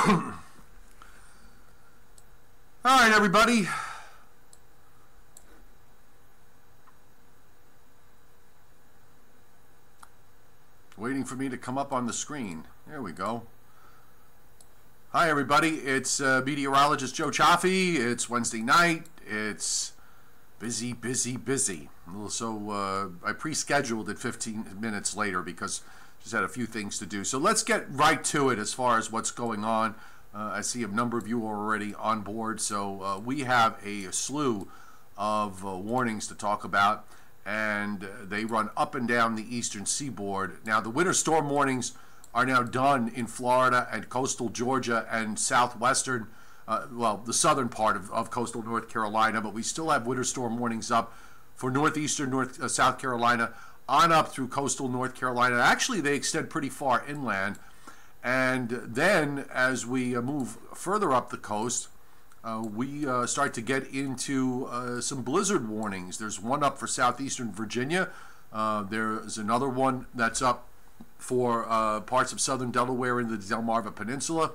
All right, everybody. Waiting for me to come up on the screen. There we go. Hi, everybody. It's meteorologist Joe Cioffi. It's Wednesday night. It's busy, busy, busy. So I pre-scheduled it 15 minutes later because just had a few things to do. So let's get right to it as far as what's going on. I see a number of you are already on board. So we have a slew of warnings to talk about, and they run up and down the eastern seaboard. Now, the winter storm warnings are now done in Florida and coastal Georgia and southwestern, well, the southern part of coastal North Carolina, but we still have winter storm warnings up for northeastern South Carolina on up through coastal North Carolina. Actually, they extend pretty far inland. And then as we move further up the coast, we start to get into some blizzard warnings. There's one up for southeastern Virginia. There's another one that's up for parts of southern Delaware into the Delmarva Peninsula,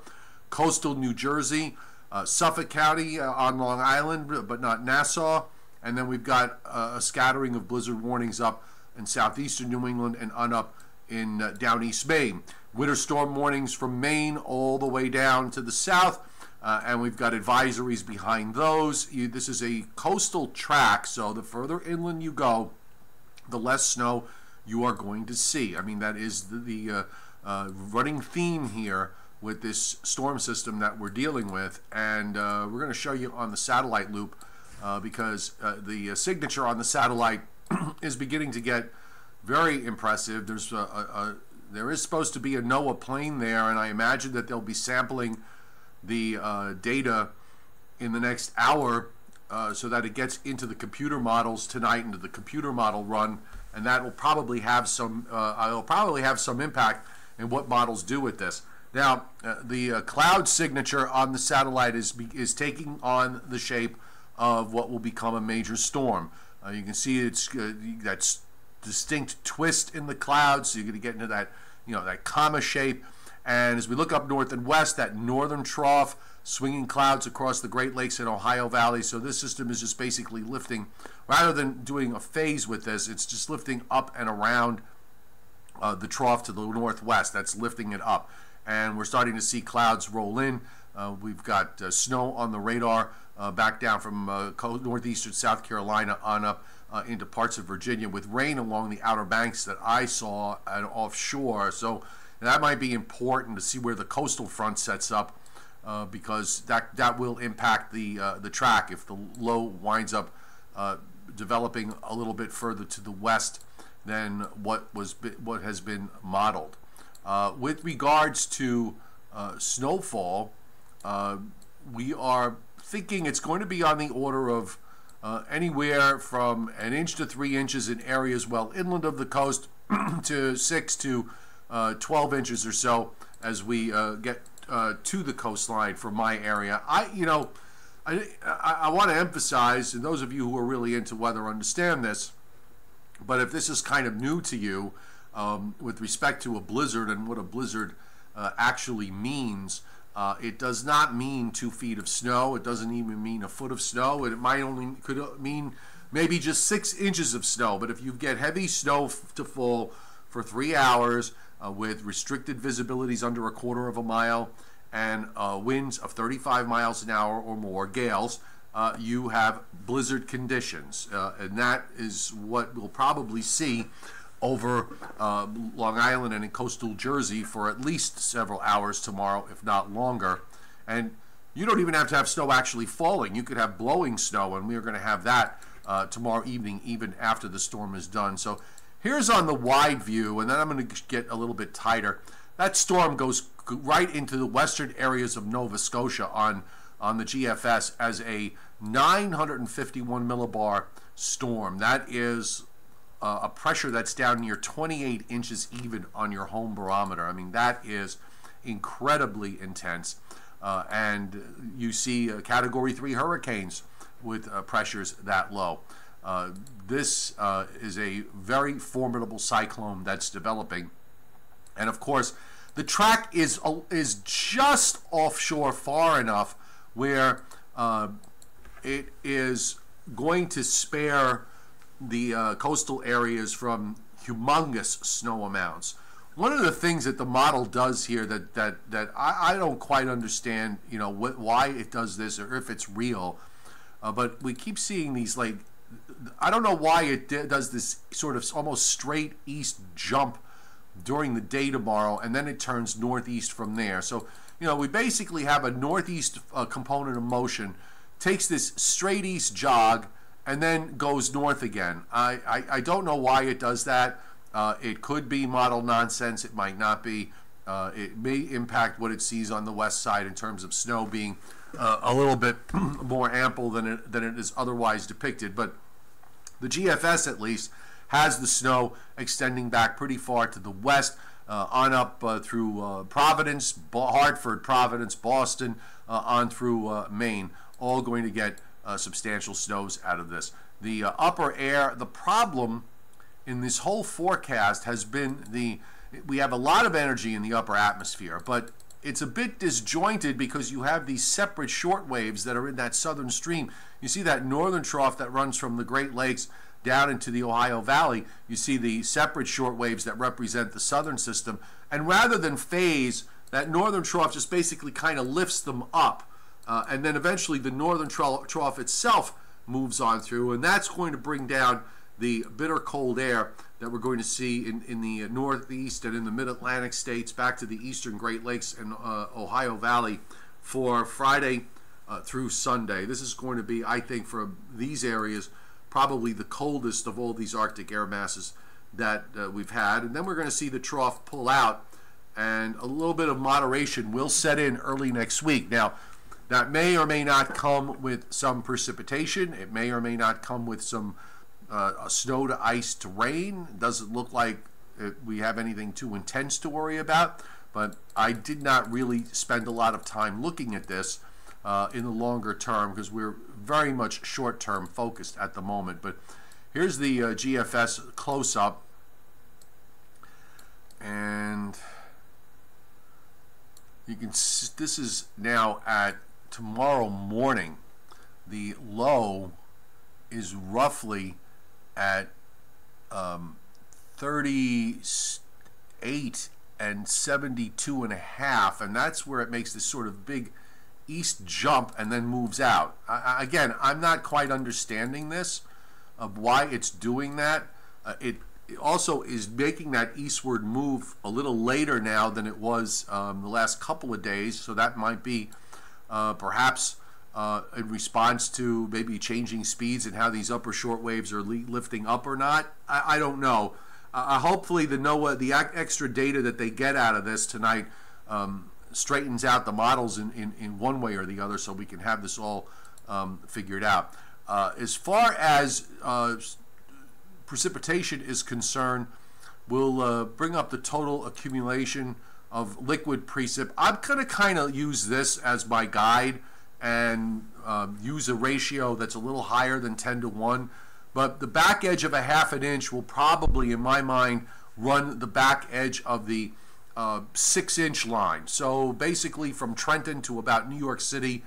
coastal New Jersey, Suffolk County on Long Island, but not Nassau. And then we've got a scattering of blizzard warnings up in southeastern New England and on up in down East Maine. Winter storm warnings from Maine all the way down to the south. And we've got advisories behind those. This is a coastal track, so the further inland you go, the less snow you are going to see. I mean, that is the running theme here with this storm system that we're dealing with. And we're going to show you on the satellite loop because the signature on the satellite is beginning to get very impressive. There is supposed to be a NOAA plane there, and I imagine that they'll be sampling the data in the next hour so that it gets into the computer models tonight, into the computer model run, and that will probably have some impact in what models do with this. Now, the cloud signature on the satellite is taking on the shape of what will become a major storm. You can see it's that's distinct twist in the clouds, so you're going to get into that, that comma shape. And as we look up north and west, that northern trough, swinging clouds across the Great Lakes and Ohio Valley. So this system is just basically lifting, rather than doing a phase with this, it's just lifting up and around the trough to the northwest. That's lifting it up. And we're starting to see clouds roll in. We've got snow on the radar back down from northeastern South Carolina on up into parts of Virginia, with rain along the Outer Banks that I saw and offshore. So that might be important to see where the coastal front sets up because that will impact the track if the low winds up developing a little bit further to the west than what has been modeled. With regards to snowfall, we are thinking it's going to be on the order of anywhere from 1 inch to 3 inches in areas well inland of the coast to 6 to 12 inches or so as we get to the coastline for my area. I want to emphasize, and those of you who are really into weather understand this, but if this is kind of new to you with respect to a blizzard and what a blizzard actually means, it does not mean 2 feet of snow. It doesn't even mean a foot of snow. It could mean maybe just 6 inches of snow. But if you get heavy snow to fall for 3 hours with restricted visibilities under 1/4 of a mile and winds of 35 miles an hour or more, gales, you have blizzard conditions. And that is what we'll probably see over Long Island and in coastal Jersey for at least several hours tomorrow, if not longer. And you don't even have to have snow actually falling. You could have blowing snow, and we are going to have that tomorrow evening, even after the storm is done. So here's on the wide view, and then I'm going to get a little bit tighter. That storm goes right into the western areas of Nova Scotia on the GFS as a 951 millibar storm. That is a pressure that's down near 28 inches even on your home barometer. I mean, that is incredibly intense. And you see Category 3 hurricanes with pressures that low. This is a very formidable cyclone that's developing. And of course, The track is just offshore far enough where it is going to spare the coastal areas from humongous snow amounts. One of the things that the model does here that I don't quite understand, why it does this or if it's real, but we keep seeing these, like, I don't know why it does this sort of almost straight east jump during the day tomorrow, and then it turns northeast from there. So, we basically have a northeast component of motion, takes this straight east jog, and then goes north again. I don't know why it does that. It could be model nonsense. It might not be. It may impact what it sees on the west side in terms of snow being a little bit more ample than it is otherwise depicted. But the GFS, at least, has the snow extending back pretty far to the west, on up through Providence, Hartford, Providence, Boston, on through Maine, all going to get substantial snows out of this. The upper air, the problem in this whole forecast has been we have a lot of energy in the upper atmosphere, but it's a bit disjointed because you have these separate short waves that are in that southern stream. You see that northern trough that runs from the Great Lakes down into the Ohio Valley. You see the separate short waves that represent the southern system, and rather than phase, that northern trough just basically kind of lifts them up, and then eventually the northern trough itself moves on through, and that's going to bring down the bitter cold air that we're going to see in the northeast and in the mid-Atlantic states back to the eastern Great Lakes and Ohio Valley for Friday through Sunday. This is going to be, I think, for these areas, probably the coldest of all these Arctic air masses that we've had. And then we're going to see the trough pull out, and a little bit of moderation will set in early next week. Now, that may or may not come with some precipitation. It may or may not come with some snow to ice to rain. It doesn't look like we have anything too intense to worry about, but I did not really spend a lot of time looking at this in the longer term because we're very much short-term focused at the moment. But here's the GFS close-up, and you can see this is now at tomorrow morning. The low is roughly at 38 and 72 and a half, and that's where it makes this sort of big east jump and then moves out. Again, I'm not quite understanding this, of why it's doing that. It also is making that eastward move a little later now than it was the last couple of days, so that might be perhaps in response to maybe changing speeds and how these upper short waves are lifting up or not. I don't know. Hopefully the extra data that they get out of this tonight straightens out the models in one way or the other, so we can have this all figured out. As far as precipitation is concerned, we'll bring up the total accumulation of liquid precip. I'm going to kind of use this as my guide and use a ratio that's a little higher than 10 to 1. But the back edge of a ½ an inch will probably, in my mind, run the back edge of the 6-inch line. So basically from Trenton to about New York City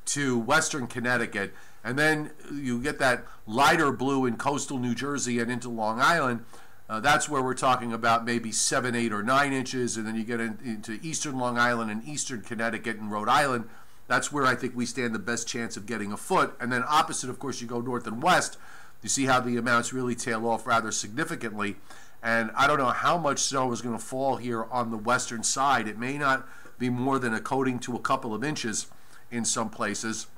to western Connecticut. And then you get that lighter blue in coastal New Jersey and into Long Island. That's where we're talking about maybe 7, 8, or 9 inches. And then you get into eastern Long Island and eastern Connecticut and Rhode Island. That's where I think we stand the best chance of getting a foot. And then opposite, of course, you go north and west. You see how the amounts really tail off rather significantly. And I don't know how much snow is going to fall here on the western side. It may not be more than a coating to a couple of inches in some places.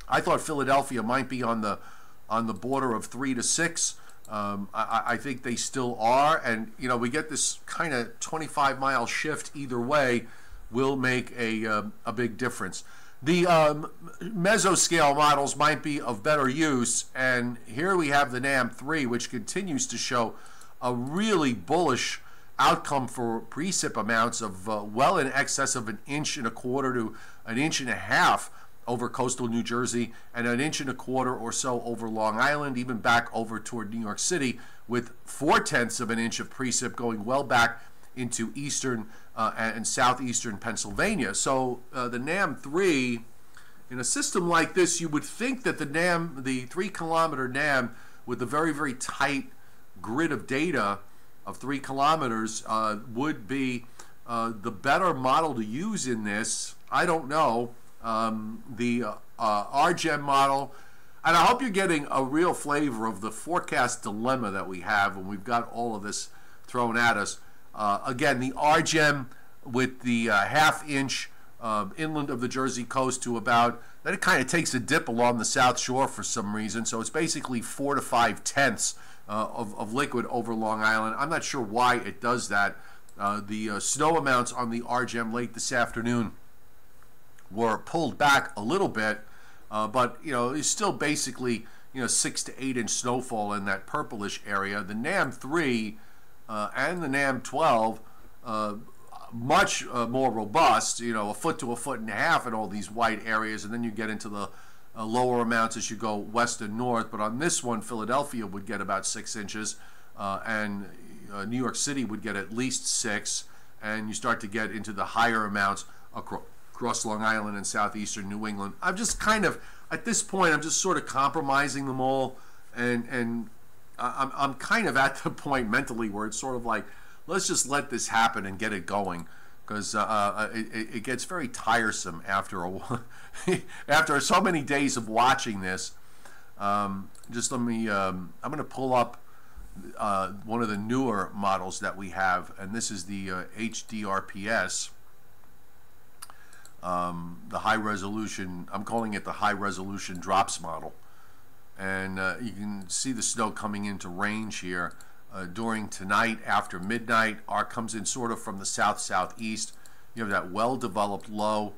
I thought Philadelphia might be on the border of 3 to 6. I think they still are. And, we get this kind of 25-mile shift either way will make a big difference. The mesoscale models might be of better use, and here we have the NAM3, which continues to show a really bullish outcome for precip amounts of well in excess of 1.25 inches to 1.5 inches over coastal New Jersey, and 1.25 inches or so over Long Island, even back over toward New York City, with 0.4 of an inch of precip going well back into eastern and southeastern Pennsylvania. So the NAM-3, in a system like this, you would think that the 3-kilometer NAM with a very, very tight grid of data of 3 kilometers would be the better model to use in this. I don't know. The RGEM model, and I hope you're getting a real flavor of the forecast dilemma that we have when we've got all of this thrown at us. Again, the RGEM with the half-inch inland of the Jersey coast to about, then it kind of takes a dip along the South Shore for some reason, so it's basically 4 to 5 tenths of liquid over Long Island. I'm not sure why it does that. The snow amounts on the RGEM late this afternoon were pulled back a little bit, but it's still basically 6 to 8 inch snowfall in that purplish area. The NAM-3 and the NAM-12 much more robust, a foot to a foot and a half in all these white areas, and then you get into the lower amounts as you go west and north. But on this one, Philadelphia would get about 6 inches, and New York City would get at least 6, and you start to get into the higher amounts across Long Island and southeastern New England. I'm just kind of, at this point, I'm just sort of compromising them all, and I'm kind of at the point mentally where it's sort of like, let's just let this happen and get it going, because it gets very tiresome after after so many days of watching this. Just let me, I'm going to pull up one of the newer models that we have, and this is the HDRPS, the high resolution, I'm calling it the high resolution drops model. And you can see the snow coming into range here during tonight after midnight. R comes in sort of from the south-southeast. You have that well-developed low.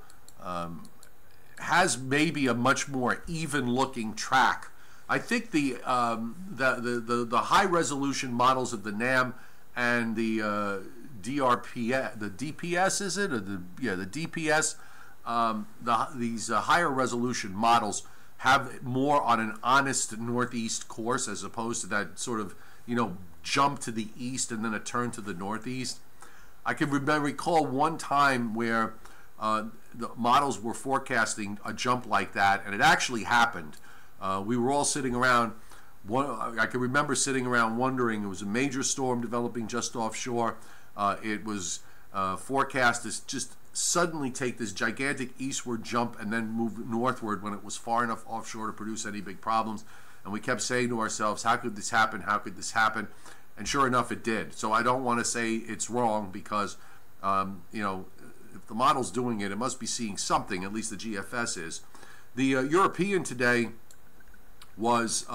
Has maybe a much more even-looking track. I think the high-resolution models of the NAM and the DRPS, the DPS, is it? Or the DPS. These higher resolution models have more on an honest northeast course, as opposed to that sort of jump to the east and then a turn to the northeast. I can recall one time where the models were forecasting a jump like that, and it actually happened. We were all sitting around. I can remember sitting around wondering. It was a major storm developing just offshore. It was forecast to just suddenly take this gigantic eastward jump and then move northward when it was far enough offshore to produce any big problems. And we kept saying to ourselves, how could this happen? How could this happen? And sure enough, it did. So I don't want to say it's wrong, because if the model's doing it, it must be seeing something. At least the GFS is. The European today was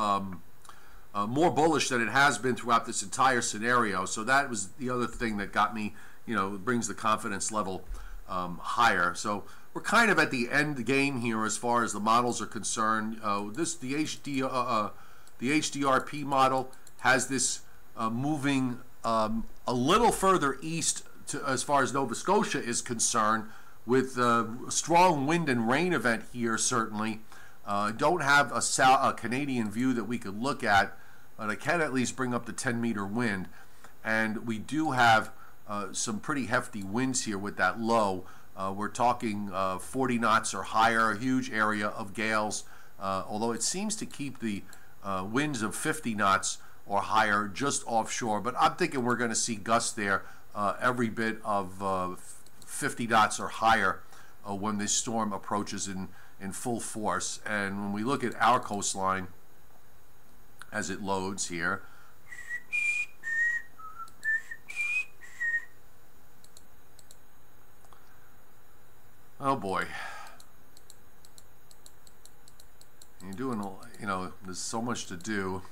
more bullish than it has been throughout this entire scenario. So that was the other thing that got me, brings the confidence level higher. So we're kind of at the end game here as far as the models are concerned. The HDRP model has this moving a little further east as far as Nova Scotia is concerned, with a strong wind and rain event here. Certainly don't have a Canadian view that we could look at, but I can at least bring up the 10-meter wind, and we do have some pretty hefty winds here with that low. We're talking 40 knots or higher, a huge area of gales, although it seems to keep the winds of 50 knots or higher just offshore. But I'm thinking we're going to see gusts there every bit of 50 knots or higher when this storm approaches in full force. And when we look at our coastline as it loads here, oh boy, you're doing, there's so much to do,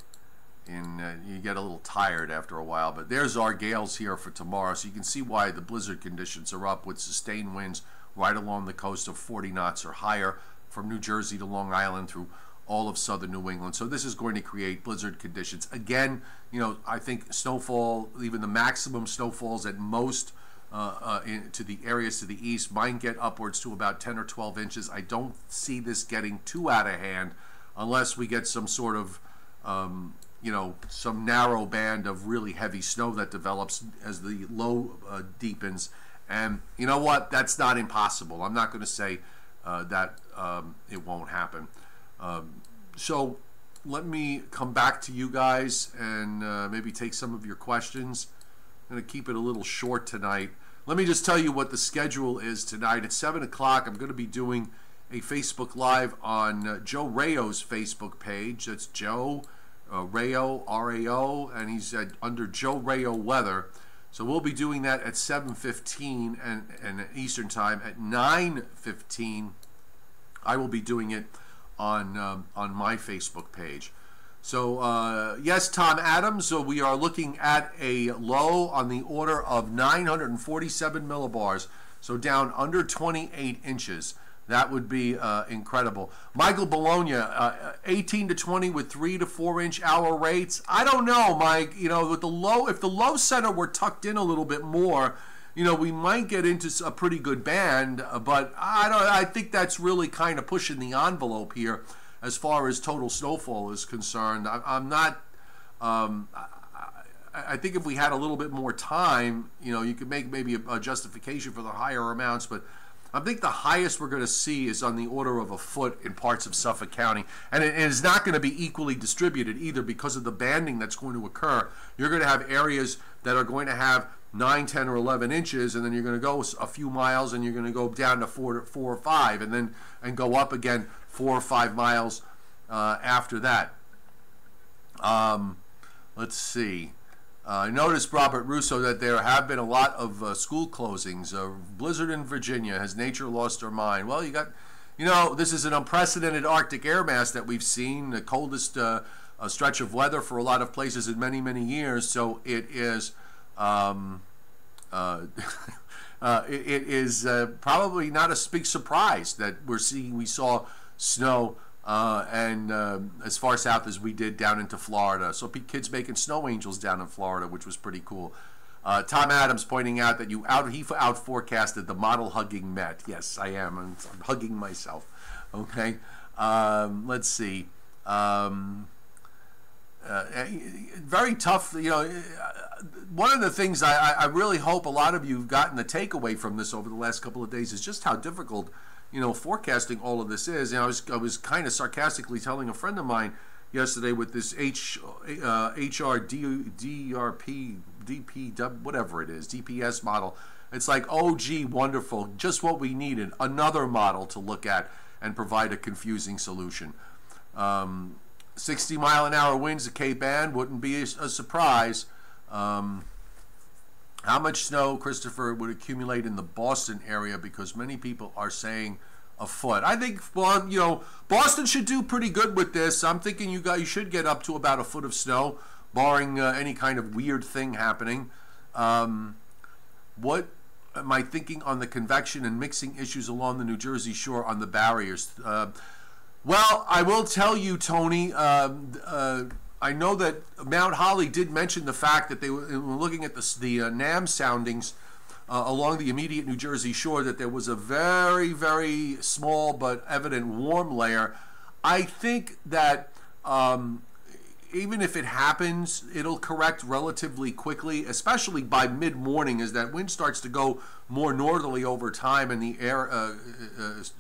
and you get a little tired after a while. But there's our gales here for tomorrow, so you can see why the blizzard conditions are up, with sustained winds right along the coast of 40 knots or higher from New Jersey to Long Island through all of southern New England. So this is going to create blizzard conditions. Again, I think snowfall, even the maximum snowfalls at most to the areas to the east, might get upwards to about 10 or 12 inches. I don't see this getting too out of hand unless we get some sort of some narrow band of really heavy snow that develops as the low deepens. And you know what? That's not impossible. I'm not going to say that it won't happen. So let me come back to you guys and maybe take some of your questions. I'm going to keep it a little short tonight. Let me just tell you what the schedule is tonight. At 7 o'clock, I'm going to be doing a Facebook Live on Joe Rayo's Facebook page. That's Joe Rayo, R-A-O, and he's under Joe Rayo Weather. So we'll be doing that at 7:15 and Eastern Time. At 9:15, I will be doing it on my Facebook page. So yes, Tom Adams. So we are looking at a low on the order of 947 millibars. So down under 28 inches. That would be incredible. Michael Bologna, 18 to 20 with 3 to 4 inch hour rates. I don't know, Mike. With the low, if the low center were tucked in a little bit more, we might get into a pretty good band. But I think that's really kind of pushing the envelope here as far as total snowfall is concerned. I'm not. I think if we had a little bit more time, you could make maybe a justification for the higher amounts, but I think the highest we're going to see is on the order of a foot in parts of Suffolk County. And it is not going to be equally distributed either because of the banding that's going to occur. You're going to have areas that are going to have 9, 10, or 11 inches, and then you're going to go a few miles, and you're going to go down to 4 or 5, and go up again 4 or 5 miles after that. Let's see. I noticed, Robert Russo, that there have been a lot of school closings. Blizzard in Virginia. Has nature lost her mind? Well, this is an unprecedented Arctic air mass that we've seen, the coldest stretch of weather for a lot of places in many, many years. So it is, it is probably not a big surprise that we saw snow. And as far south as we did down into Florida. So kids making snow angels down in Florida, which was pretty cool. Tom Adams pointing out that he out forecasted the model hugging Met. Yes, I am. I'm hugging myself. Okay. Let's see. Very tough. One of the things I really hope a lot of you have gotten the takeaway from this over the last couple of days is just how difficult forecasting all of this is. I was kind of sarcastically telling a friend of mine yesterday with this DP, whatever it is, DPS model. It's like, oh gee, wonderful, just what we needed, another model to look at and provide a confusing solution. 60-mile-an-hour winds at K-band wouldn't be a surprise. How much snow, Christopher, would accumulate in the Boston area? Because many people are saying a foot. I think, well, Boston should do pretty good with this. I'm thinking you should get up to about a foot of snow, barring any kind of weird thing happening. What am I thinking on the convection and mixing issues along the New Jersey shore on the barriers? Well, I will tell you, Tony, I know that Mount Holly did mention the fact that they were looking at the NAM soundings along the immediate New Jersey shore, that there was a very, very small but evident warm layer. I think that even if it happens, it'll correct relatively quickly, especially by mid-morning as that wind starts to go more northerly over time and the air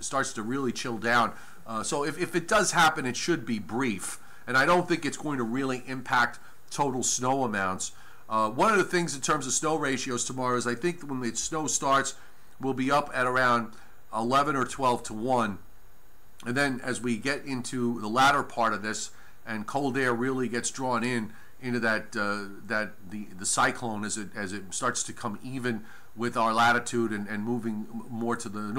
starts to really chill down. So if it does happen, it should be brief. And I don't think it's going to really impact total snow amounts. One of the things in terms of snow ratios tomorrow is I think when the snow starts, we'll be up at around 11 or 12 to 1. And then as we get into the latter part of this and cold air really gets drawn into the cyclone as it starts to come even with our latitude and moving more to the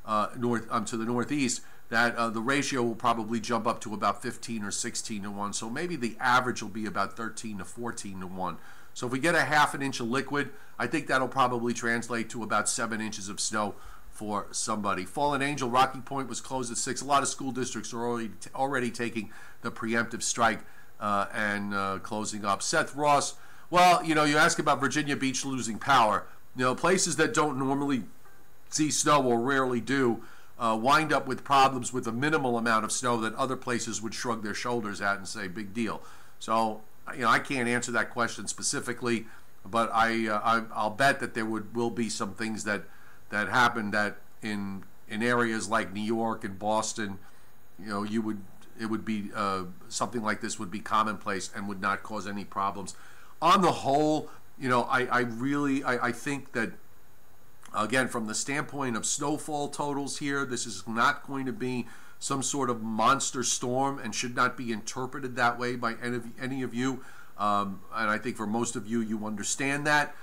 to the northeast, that the ratio will probably jump up to about 15 or 16 to 1. So maybe the average will be about 13 to 14 to 1. So if we get a half an inch of liquid, I think that'll probably translate to about 7 inches of snow for somebody. Fallen Angel, Rocky Point was closed at 6. A lot of school districts are already taking the preemptive strike and closing up. Seth Ross, well, you ask about Virginia Beach losing power. Places that don't normally see snow or rarely do wind up with problems with a minimal amount of snow that other places would shrug their shoulders at and say, big deal. So, I can't answer that question specifically, but I'll bet that there will be some things that happen that in areas like New York and Boston, it would be something like this would be commonplace and would not cause any problems. On the whole, I think that, again, from the standpoint of snowfall totals here, this is not going to be some sort of monster storm and should not be interpreted that way by any of you. And I think for most of you, you understand that.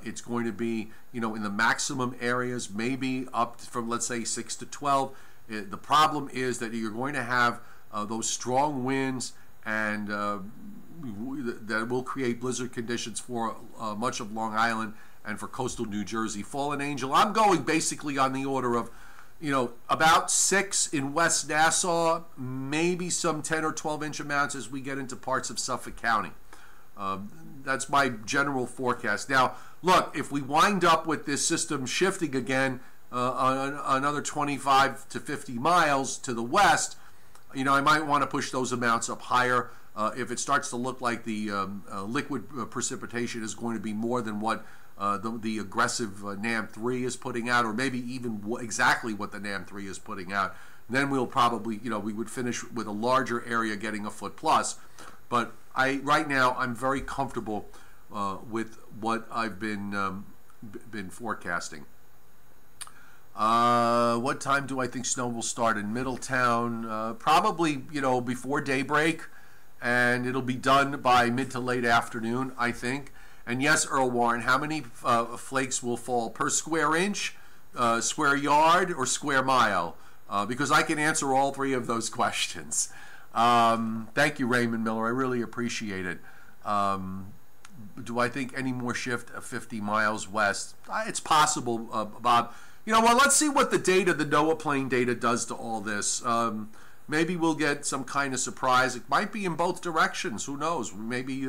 It's going to be, in the maximum areas, maybe up from, let's say, 6 to 12. The problem is that you're going to have those strong winds, and that will create blizzard conditions for much of Long Island and for coastal New Jersey. Fallen Angel, I'm going basically on the order of, about 6 in West Nassau, maybe some 10 or 12 inch amounts as we get into parts of Suffolk County. That's my general forecast. Now, look, if we wind up with this system shifting again another 25 to 50 miles to the west, I might want to push those amounts up higher. If it starts to look like the liquid precipitation is going to be more than what the aggressive NAM3 is putting out, or maybe even exactly what the NAM3 is putting out, then we'll probably, we would finish with a larger area getting a foot plus. But right now, I'm very comfortable with what I've been forecasting. What time do I think snow will start in Middletown? Probably, before daybreak, and it'll be done by mid to late afternoon, I think. And yes, Earl Warren, how many flakes will fall per square inch, square yard, or square mile? Because I can answer all three of those questions. Thank you, Raymond Miller. I really appreciate it. Do I think any more shift of 50 miles west? It's possible, Bob. Well, let's see what the NOAA plane data does to all this. Maybe we'll get some kind of surprise. It might be in both directions. Who knows? Maybe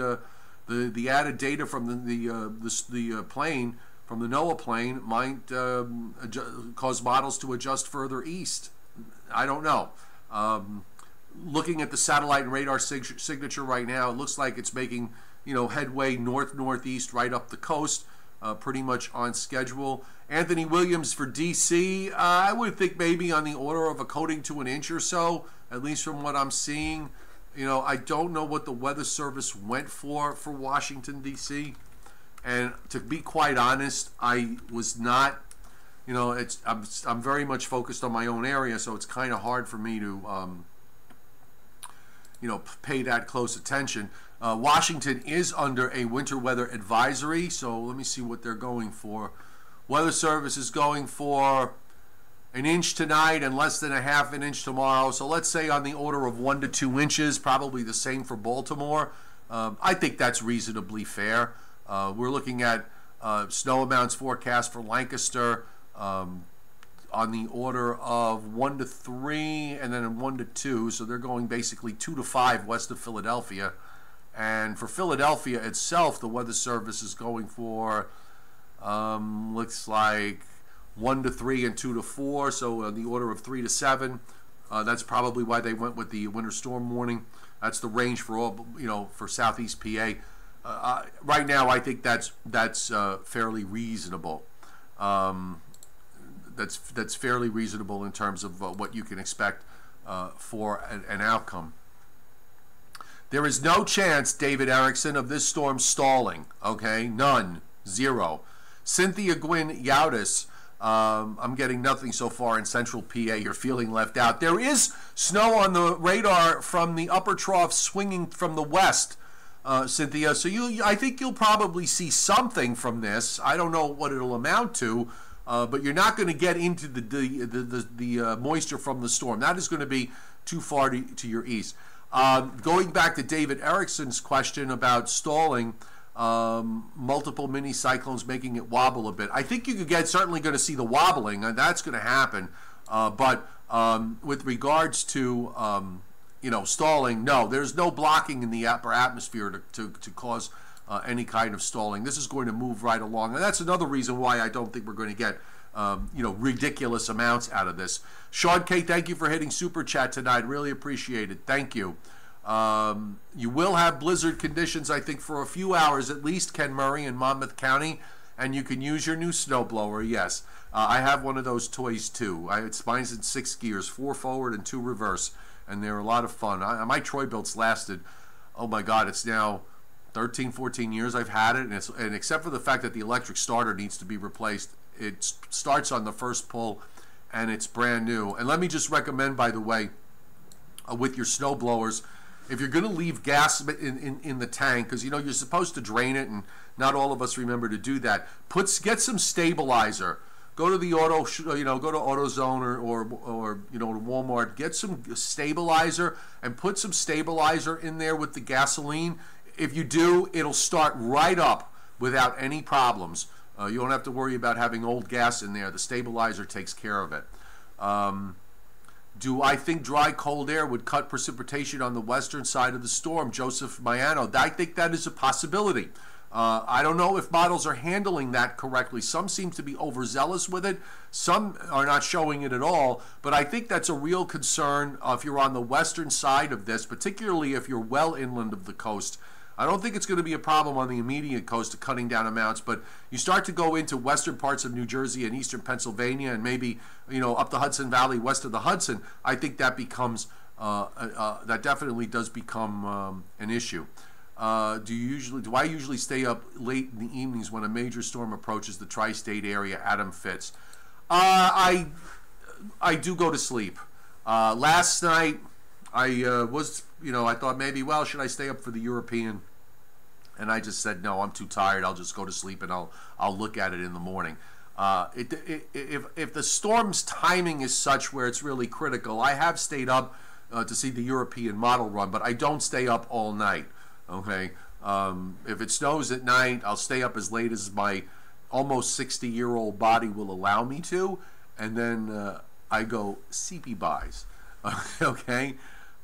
the added data from the plane, from the NOAA plane, might cause models to adjust further east. I don't know. Looking at the satellite and radar signature right now, it looks like it's making headway north-northeast right up the coast, pretty much on schedule. Anthony Williams for DC, I would think maybe on the order of a coating to an inch or so, at least from what I'm seeing. I don't know what the Weather Service went for Washington, D.C. And to be quite honest, I was not, I'm very much focused on my own area, so it's kind of hard for me to, pay that close attention. Washington is under a winter weather advisory, so let me see what they're going for. Weather Service is going for an inch tonight and less than a half an inch tomorrow. So let's say on the order of 1 to 2 inches, probably the same for Baltimore. I think that's reasonably fair. We're looking at snow amounts forecast for Lancaster on the order of 1 to 3 and then 1 to 2. So they're going basically 2 to 5 west of Philadelphia. And for Philadelphia itself, the Weather Service is going for, looks like 1 to 3 and 2 to 4, so on the order of 3 to 7. That's probably why they went with the winter storm warning. That's the range for all, for Southeast PA. Right now, I think that's fairly reasonable. That's fairly reasonable in terms of what you can expect for an outcome. There is no chance, David Erickson, of this storm stalling. Okay, none, 0. Cynthia Gwynn Yaudis, I'm getting nothing so far in central PA. You're feeling left out. There is snow on the radar from the upper trough swinging from the west, Cynthia. So I think you'll probably see something from this. I don't know what it'll amount to, but you're not going to get into the moisture from the storm. That is going to be too far to your east. Going back to David Erickson's question about stalling, multiple mini cyclones making it wobble a bit. I think you could certainly going to see the wobbling, and that's going to happen. But with regards to stalling, no, there's no blocking in the upper atmosphere to cause any kind of stalling. This is going to move right along, and that's another reason why I don't think we're going to get ridiculous amounts out of this. Sean K, thank you for hitting Super Chat tonight. Really appreciate it. Thank you. You will have blizzard conditions, I think, for a few hours at least, Ken Murray in Monmouth County, and you can use your new snowblower, yes. I have one of those toys too. Mine's in 6 gears, 4 forward and 2 reverse, and they're a lot of fun. My Troy-Bilt's lasted, oh my God, it's now 13, 14 years I've had it, and except for the fact that the electric starter needs to be replaced, it starts on the first pull, and it's brand new. And let me just recommend, by the way, with your snow blowers, if you're going to leave gas in the tank, because you're supposed to drain it, and not all of us remember to do that, get some stabilizer. Go to the go to AutoZone or to Walmart. Get some stabilizer and put some stabilizer in there with the gasoline. If you do, it'll start right up without any problems. You don't have to worry about having old gas in there. The stabilizer takes care of it. Do I think dry cold air would cut precipitation on the western side of the storm? Joseph Maiano. I think that is a possibility. I don't know if models are handling that correctly. Some seem to be overzealous with it. Some are not showing it at all. But I think that's a real concern if you're on the western side of this, particularly if you're well inland of the coast. I don't think it's going to be a problem on the immediate coast of cutting down amounts, but you start to go into western parts of New Jersey and eastern Pennsylvania and maybe, up the Hudson Valley, west of the Hudson, I think that becomes, that definitely does become an issue. Do I usually stay up late in the evenings when a major storm approaches the tri-state area? Adam Fitz. I do go to sleep. Last night, I thought maybe, should I stay up for the European? And I just said, no, I'm too tired. I'll just go to sleep and I'll look at it in the morning. If the storm's timing is such where it's really critical, I have stayed up to see the European model run, but I don't stay up all night. Okay. If it snows at night, I'll stay up as late as my almost 60-year-old body will allow me to, and then I go CP-buys. Okay.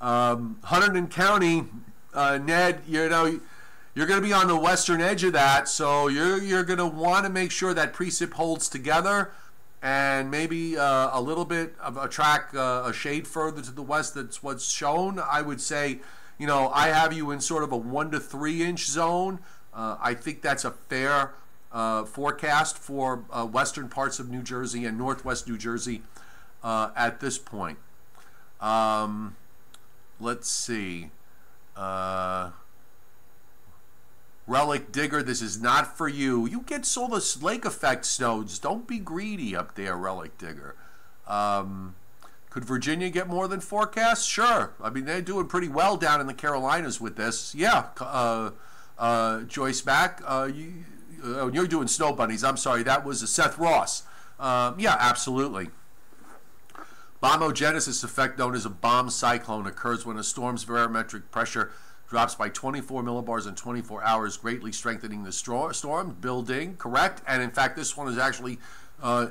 Hunterdon County, Ned, you're going to be on the western edge of that, so you're going to want to make sure that precip holds together, and maybe a little bit of a shade further to the west. That's what's shown. I would say, I have you in sort of a 1 to 3 inch zone. I think that's a fair forecast for western parts of New Jersey and northwest New Jersey at this point. Let's see. Relic Digger, this is not for you. You get all the lake effect snows. Don't be greedy up there, Relic Digger. Could Virginia get more than forecast? Sure. I mean, they're doing pretty well down in the Carolinas with this. Yeah. Joyce Mack, you're doing snow bunnies. I'm sorry, that was Seth Ross. Yeah, absolutely. Bombogenesis effect, known as a bomb cyclone, occurs when a storm's barometric pressure drops by 24 millibars in 24 hours, greatly strengthening the storm. Building, correct. And in fact, this one is actually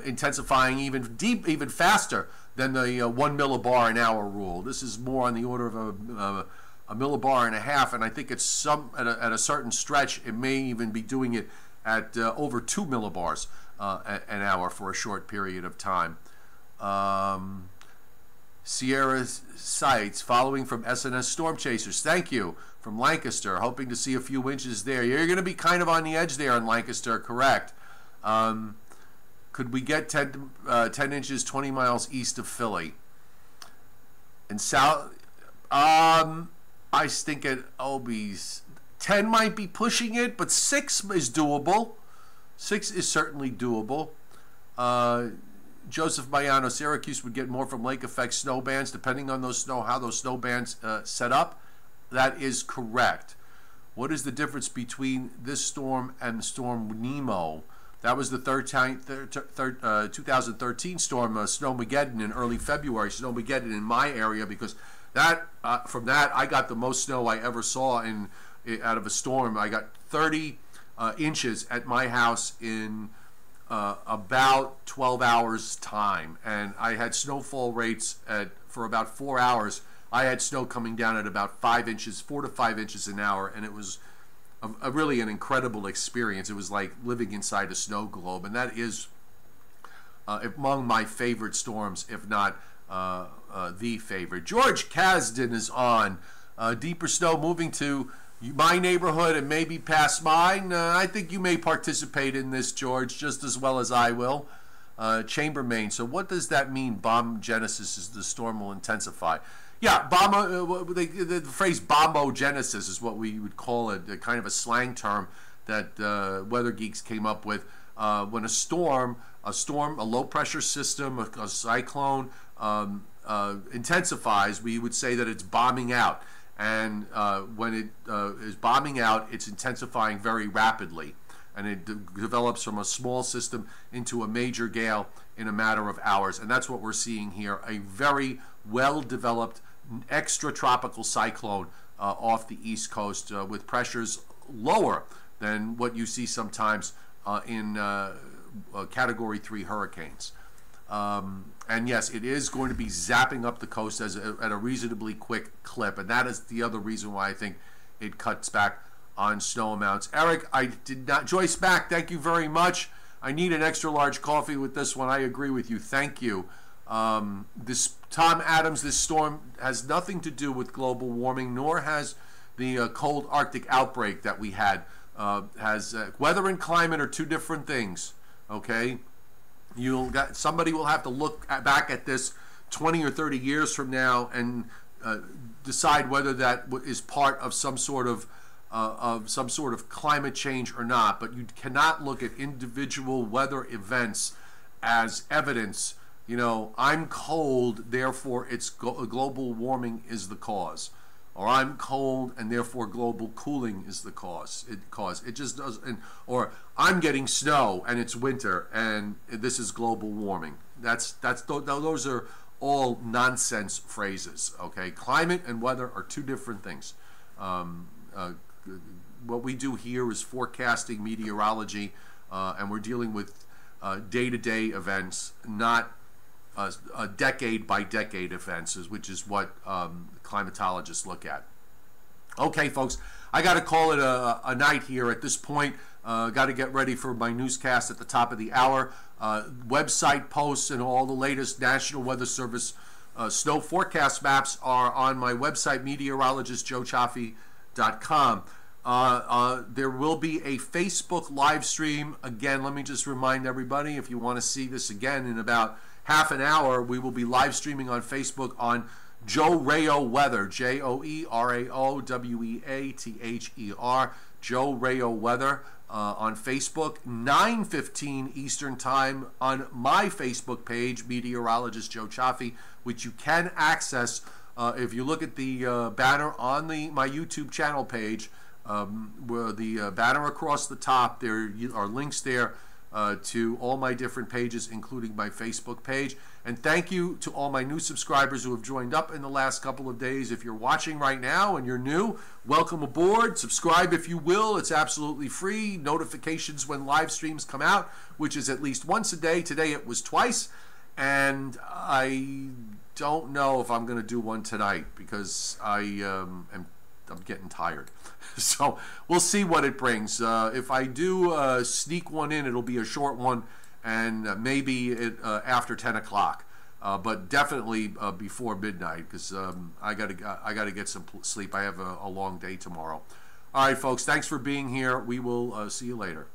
intensifying even faster than the 1 millibar an hour rule. This is more on the order of a millibar and a half, and I think it's at a certain stretch, it may even be doing it at over 2 millibars an hour for a short period of time. Sierra Sites, following from SNS Storm Chasers. Thank you. From Lancaster, hoping to see a few inches there. You're going to be kind of on the edge there in Lancaster, correct. Could we get 10 inches 20 miles east of Philly? And south, I think at Obie's 10 might be pushing it, but 6 is doable. 6 is certainly doable. Joseph Mayano, Syracuse would get more from lake effect snow bands, depending on how those snow bands set up. That is correct. What is the difference between this storm and the storm Nemo? That was the 2013 storm, Snowmageddon, in early February. Snowmageddon in my area, because from that I got the most snow I ever saw out of a storm. I got 30 inches at my house in about 12 hours time, and I had snowfall rates for about 4 hours. I had snow coming down at about 4 to 5 inches an hour, and it was really an incredible experience. It was like living inside a snow globe, and that is among my favorite storms, if not the favorite. George Kasdan is on. Deeper snow moving to my neighborhood and maybe past mine. I think you may participate in this, George, just as well as I will. Chambermain. So what does that mean? Bomb genesis is the storm will intensify. Yeah, the phrase bombogenesis is what we would call it, kind of a slang term that weather geeks came up with. When a storm, a low pressure system, a cyclone intensifies, we would say that it's bombing out. And when it is bombing out, it's intensifying very rapidly. And it develops from a small system into a major gale in a matter of hours. And that's what we're seeing here, a very well-developed extratropical cyclone off the East Coast with pressures lower than what you see sometimes in Category 3 hurricanes. And yes, it is going to be zapping up the coast at a reasonably quick clip. And that is the other reason why I think it cuts back on snow amounts. Eric, I did not. Joyce Mack, thank you very much. I need an extra large coffee with this one. I agree with you. Thank you. This Tom Adams, this storm has nothing to do with global warming, nor has the cold Arctic outbreak that we had. Weather and climate are two different things. Okay, somebody will have to look back at this 20 or 30 years from now and decide whether that is part of some sort of climate change or not. But you cannot look at individual weather events as evidence. You know, I'm cold, therefore it's global warming is the cause, or I'm cold and therefore global cooling is the cause. It just doesn't. Or I'm getting snow and it's winter and this is global warming. Those are all nonsense phrases. Okay, climate and weather are two different things. What we do here is forecasting meteorology, and we're dealing with day-to-day events, not decade by decade events, which is what climatologists look at. Okay, folks, I got to call it a night here at this point. Got to get ready for my newscast at the top of the hour. Website posts and all the latest National Weather Service snow forecast maps are on my website, meteorologistjoecioffi.com. There will be a Facebook live stream. Again, let me just remind everybody, if you want to see this again in about half an hour, we will be live streaming on Facebook on Joe Rayo Weather, JoeRaoWeather, Joe Rayo Weather on Facebook, 9:15 Eastern Time on my Facebook page, Meteorologist Joe Cioffi, which you can access if you look at the banner on my YouTube channel page, where the banner across the top, there are links there to all my different pages, including my Facebook page. And thank you to all my new subscribers who have joined up in the last couple of days. If you're watching right now and you're new, welcome aboard. Subscribe if you will. It's absolutely free. Notifications when live streams come out, which is at least once a day. Today it was twice. And I don't know if I'm going to do one tonight because I'm getting tired. So we'll see what it brings. If I do sneak one in, it'll be a short one, and maybe after 10 o'clock. But definitely before midnight, because I gotta get some sleep. I have a long day tomorrow. All right, folks. Thanks for being here. We will see you later.